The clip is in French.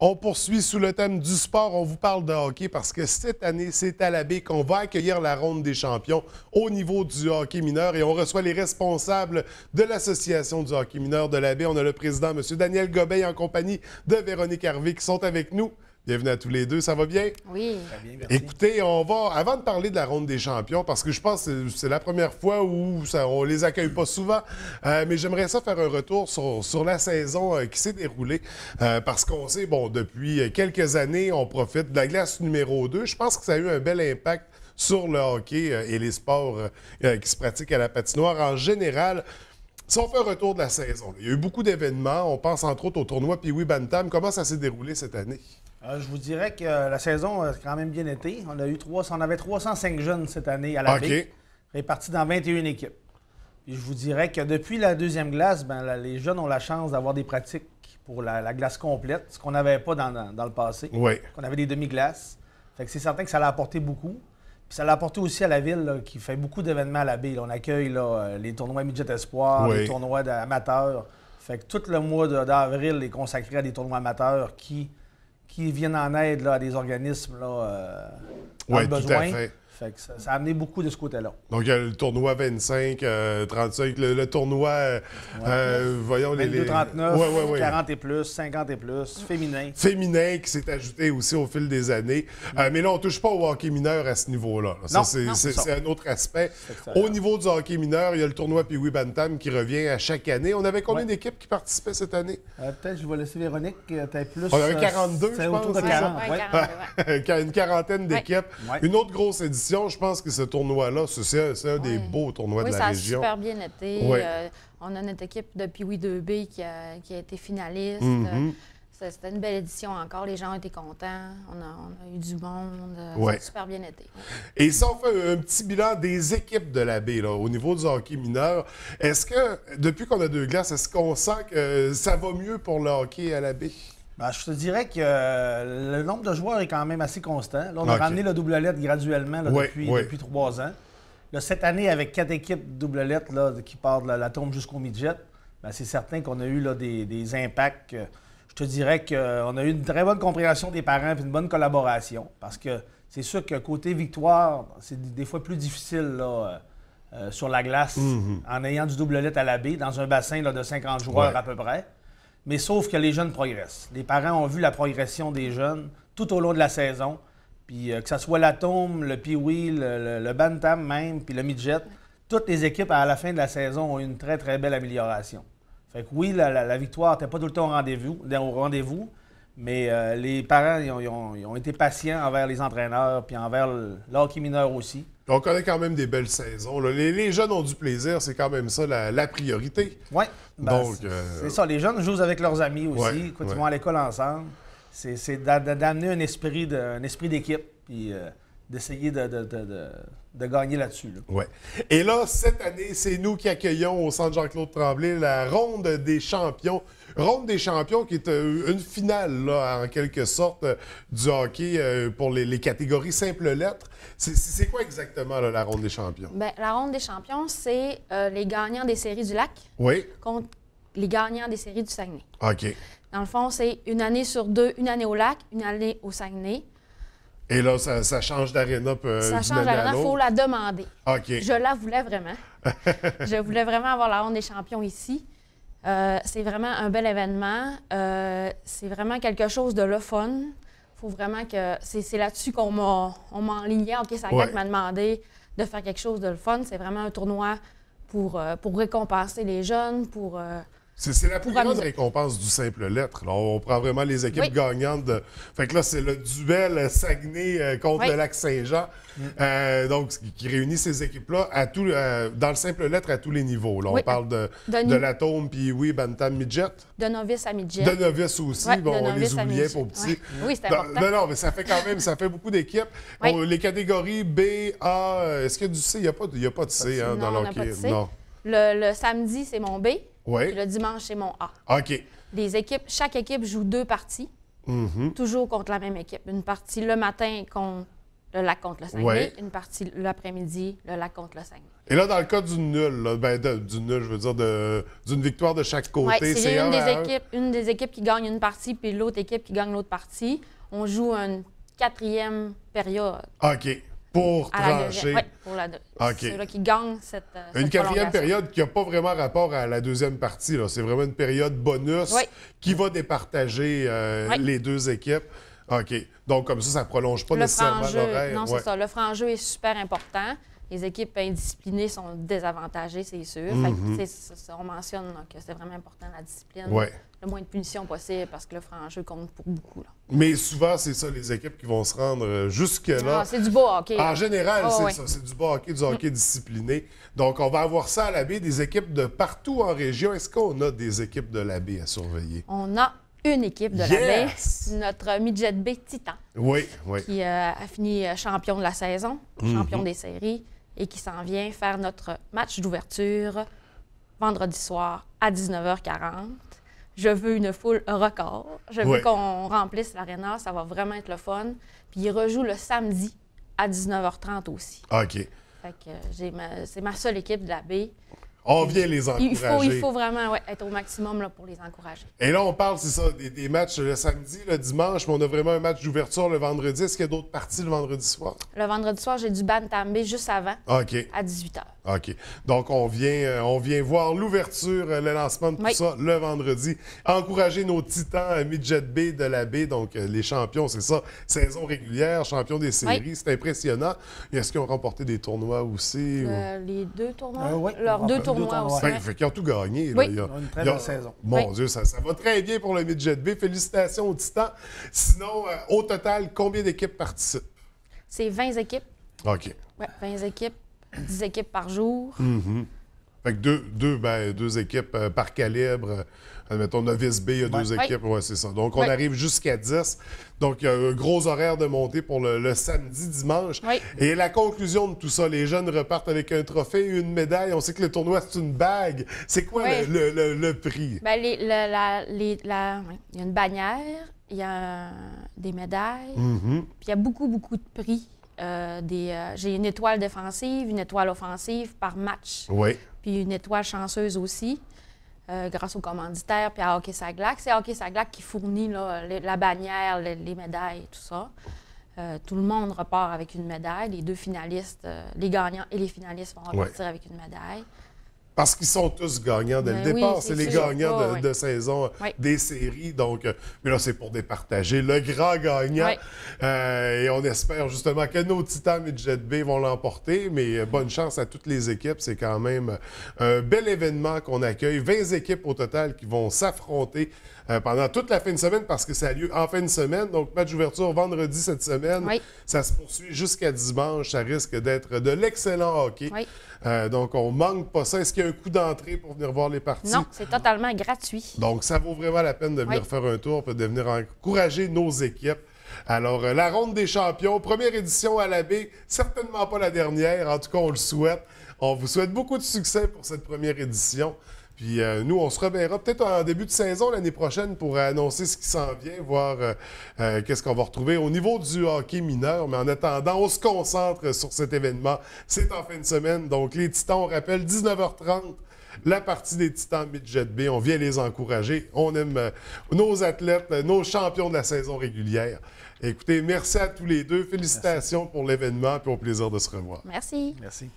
On poursuit sous le thème du sport. On vous parle de hockey parce que cette année, c'est à la baie qu'on va accueillir la ronde des champions au niveau du hockey mineur et on reçoit les responsables de l'Association du hockey mineur de la baie. On a le président, M. Daniel Gobeil, en compagnie de Véronique Harvey qui sont avec nous. Bienvenue à tous les deux, ça va bien? Oui. Très bien, merci. Écoutez, avant de parler de la ronde des champions, parce que je pense que c'est la première fois où on les accueille pas souvent, mais j'aimerais ça faire un retour sur la saison qui s'est déroulée, parce qu'on sait, bon, depuis quelques années, on profite de la glace numéro 2. Je pense que ça a eu un bel impact sur le hockey et les sports qui se pratiquent à la patinoire en général. Si on fait un retour de la saison, il y a eu beaucoup d'événements. On pense entre autres au tournoi Pee-Wee Bantam. Comment ça s'est déroulé cette année? Je vous dirais que la saison a quand même bien été. On avait 305 jeunes cette année à la baie, répartis dans 21 équipes. Puis je vous dirais que depuis la deuxième glace, les jeunes ont la chance d'avoir des pratiques pour la glace complète, ce qu'on n'avait pas dans le passé. Oui. On avait des demi-glaces. Fait que c'est certain que ça l'a apporté beaucoup. Puis ça l'a apporté aussi à la ville là, qui fait beaucoup d'événements à la baie. Là, on accueille les tournois Midget Espoir, les tournois amateurs. Fait que tout le mois d'avril est consacré à des tournois amateurs qui viennent en aide là, à des organismes là, dans le besoin. Tout à fait. Fait que ça a amené beaucoup de ce côté-là. Donc, il y a le tournoi 25, 35, le tournoi, voyons, 22, 39, ouais. 40 et plus, 50 et plus, féminin. Féminin qui s'est ajouté aussi au fil des années. Mais là, on ne touche pas au hockey mineur à ce niveau-là. Ça, c'est un autre aspect. Au niveau du hockey mineur, il y a le tournoi Pee-Wee Bantam qui revient à chaque année. On avait combien d'équipes qui participaient cette année? Peut-être je vais laisser Véronique, peut-être plus. On avait 42, je pense. Autour de 40, Une quarantaine d'équipes. Ouais. Une autre grosse édition. Je pense que ce tournoi-là, c'est un des beaux tournois de la région. Oui, ça a super bien été. Oui. On a notre équipe de Pee-Wee 2B qui a été finaliste. C'était une belle édition encore. Les gens ont été contents. On a eu du monde. Ça a super bien été. Et si on fait un petit bilan des équipes de la baie, là, au niveau du hockey mineur, est-ce que, depuis qu'on a deux glaces, est-ce qu'on sent que ça va mieux pour le hockey à la baie? Je te dirais que le nombre de joueurs est quand même assez constant. Là, on a ramené le double lettre graduellement là, depuis 3 ans. Là, cette année, avec 4 équipes double lettre là, qui partent de la tombe jusqu'au midget, c'est certain qu'on a eu là, des impacts. Je te dirais qu'on a eu une très bonne compréhension des parents et une bonne collaboration. Parce que c'est sûr que côté victoire, c'est des fois plus difficile là, sur la glace en ayant du double lettre à la baie dans un bassin là, de 50 joueurs à peu près. Mais sauf que les jeunes progressent. Les parents ont vu la progression des jeunes tout au long de la saison. Puis que ce soit l'Atome, le Pee-Wee, le Bantam même, puis le Midget, toutes les équipes à la fin de la saison ont eu une très, très belle amélioration. Fait que oui, la victoire n'était pas tout le temps au rendez-vous, mais les parents ils ont été patients envers les entraîneurs puis envers le hockey mineur aussi. On connaît quand même des belles saisons. Là. Les jeunes ont du plaisir, c'est quand même ça la priorité. Oui, donc c'est ça. Les jeunes jouent avec leurs amis aussi. Quand ils vont à l'école ensemble, c'est d'amener un esprit d'équipe puis d'essayer de gagner là-dessus. Là. Ouais. Et là, cette année, c'est nous qui accueillons au Centre Jean-Claude Tremblay la Ronde des champions. Ronde des champions qui est une finale, là, en quelque sorte, du hockey pour les catégories simples lettres. C'est quoi exactement là, la Ronde des champions? Bien, la Ronde des champions, c'est les gagnants des séries du Lac contre les gagnants des séries du Saguenay. OK. Dans le fond, c'est une année sur 2, une année au Lac, une année au Saguenay. Et là, ça change d'aréna. Ça change d'aréna, il faut la demander. OK. Je la voulais vraiment. Je voulais vraiment avoir la Ronde des champions ici. C'est vraiment un bel événement. C'est vraiment quelque chose de le fun. Faut vraiment que... C'est là-dessus qu'on m'a enligné. OK, Saguenay m'a demandé de faire quelque chose de le fun. C'est vraiment un tournoi pour récompenser les jeunes, pour... C'est la plus grande récompense du simple lettre. Là, on prend vraiment les équipes gagnantes. Fait que là, c'est le duel Saguenay contre le Lac-Saint-Jean. Donc, qui réunit ces équipes-là dans le simple lettre à tous les niveaux. Là, on parle de l'Atome, Pee-Wee, Bantam, Midget. De novice à Midget. De novice aussi. On les oubliait pour petits. Oui, c'est important. Non, mais ça fait quand même, ça fait beaucoup d'équipes. Les catégories B, A, est-ce qu'il y a du C? Il n'y a pas de C dans l'hockey. Non. Le samedi, c'est mon B. Oui. Le dimanche, c'est mon A. OK. Chaque équipe joue 2 parties, toujours contre la même équipe. Une partie le matin contre le Lac contre le Saguenay. Ouais. Une partie l'après-midi, le Lac contre le Saguenay. Et là, dans le cas du nul, là, du nul, je veux dire, d'une victoire de chaque côté, Oui, c'est une des équipes qui gagne une partie, puis l'autre équipe qui gagne l'autre partie. On joue une 4e période. OK. Pour trancher. Oui, pour la OK. C'est là qui gagne cette Une 4e prolongation. période qui n'a pas vraiment rapport à la 2e partie. C'est vraiment une période bonus qui va départager les deux équipes. OK. Donc, comme ça ne prolonge pas nécessairement l'horaire. Non, c'est ça. Le franc-jeu est super important. Les équipes indisciplinées sont désavantagées, c'est sûr. Fait que, on mentionne que c'est vraiment important, la discipline. Ouais. Le moins de punitions possible parce que le franc-jeu compte pour beaucoup. Là. Mais souvent, c'est ça, les équipes qui vont se rendre jusque-là. Ah, c'est du beau hockey. En général, c'est ça. Ouais. C'est du beau hockey, du hockey discipliné. Donc, on va avoir ça à la baie, des équipes de partout en région. Est-ce qu'on a des équipes de la baie à surveiller? On a une équipe de la baie, notre Midget B Titan, qui a fini champion de la saison, champion des séries, et qui s'en vient faire notre match d'ouverture vendredi soir à 19h40. Je veux une foule record. Je veux qu'on remplisse l'aréna. Ça va vraiment être le fun. Puis il rejoue le samedi à 19h30 aussi. OK. Fait que c'est ma seule équipe de la baie. On vient les encourager. Il faut vraiment être au maximum là, pour les encourager. Et là, on parle, c'est ça, des matchs le samedi, le dimanche, mais on a vraiment un match d'ouverture le vendredi. Est-ce qu'il y a d'autres parties le vendredi soir? Le vendredi soir, j'ai du Bantam B juste avant, à 18h. OK. Donc, on vient voir l'ouverture, le lancement de tout ça le vendredi. Encourager nos titans Midget B de la baie, donc les champions, c'est ça, saison régulière, champions des séries. C'est impressionnant. Est-ce qu'ils ont remporté des tournois aussi? Les 2 tournois? Oui. Leurs 2 tournois aussi. Fait qu'ils ont tout gagné. Oui. Là. Ils ont une très belle saison. Mon Dieu, ça va très bien pour le Midget B. Félicitations aux titans. Sinon, au total, combien d'équipes participent? C'est 20 équipes. OK. Oui, 20 équipes. 10 équipes par jour. Fait que deux équipes par calibre. Admettons, Novice B, il y a 2 équipes. Oui, c'est ça. Donc, on arrive jusqu'à 10. Donc, il y a un gros horaire de montée pour le samedi, dimanche. Et la conclusion de tout ça, les jeunes repartent avec un trophée, une médaille. On sait que le tournoi, c'est une bague. C'est quoi le prix? Bien, il y a une bannière, il y a des médailles, puis il y a beaucoup, beaucoup de prix. J'ai une étoile défensive, une étoile offensive par match. Puis une étoile chanceuse aussi, grâce aux commanditaires, puis à Hockey Saglac. C'est Hockey Saglac qui fournit là, la bannière, les médailles, tout ça. Tout le monde repart avec une médaille. Les 2 finalistes, les gagnants et les finalistes vont repartir avec une médaille. Parce qu'ils sont tous gagnants dès le départ. C'est les gagnants de saison des séries. Donc, mais là, c'est pour départager le grand gagnant. Et on espère justement que nos titans Midget B vont l'emporter. Mais bonne chance à toutes les équipes. C'est quand même un bel événement qu'on accueille. 20 équipes au total qui vont s'affronter pendant toute la fin de semaine parce que ça a lieu en fin de semaine. Donc, match d'ouverture vendredi cette semaine. Ça se poursuit jusqu'à dimanche. Ça risque d'être de l'excellent hockey. Donc, on manque pas ça. Est-ce qu'il y a un coût d'entrée pour venir voir les parties? Non, c'est totalement gratuit. Donc, ça vaut vraiment la peine de venir faire un tour et de venir encourager nos équipes. Alors, la ronde des champions, première édition à la baie, certainement pas la dernière. En tout cas, on le souhaite. On vous souhaite beaucoup de succès pour cette première édition. Puis nous, on se reverra peut-être en début de saison l'année prochaine pour annoncer ce qui s'en vient, voir qu'est-ce qu'on va retrouver au niveau du hockey mineur. Mais en attendant, on se concentre sur cet événement. C'est en fin de semaine. Donc, les Titans, on rappelle, 19h30. La partie des Titans Midget B, on vient les encourager. On aime nos athlètes, nos champions de la saison régulière. Écoutez, merci à tous les deux. Félicitations pour l'événement et au plaisir de se revoir. Merci. Merci.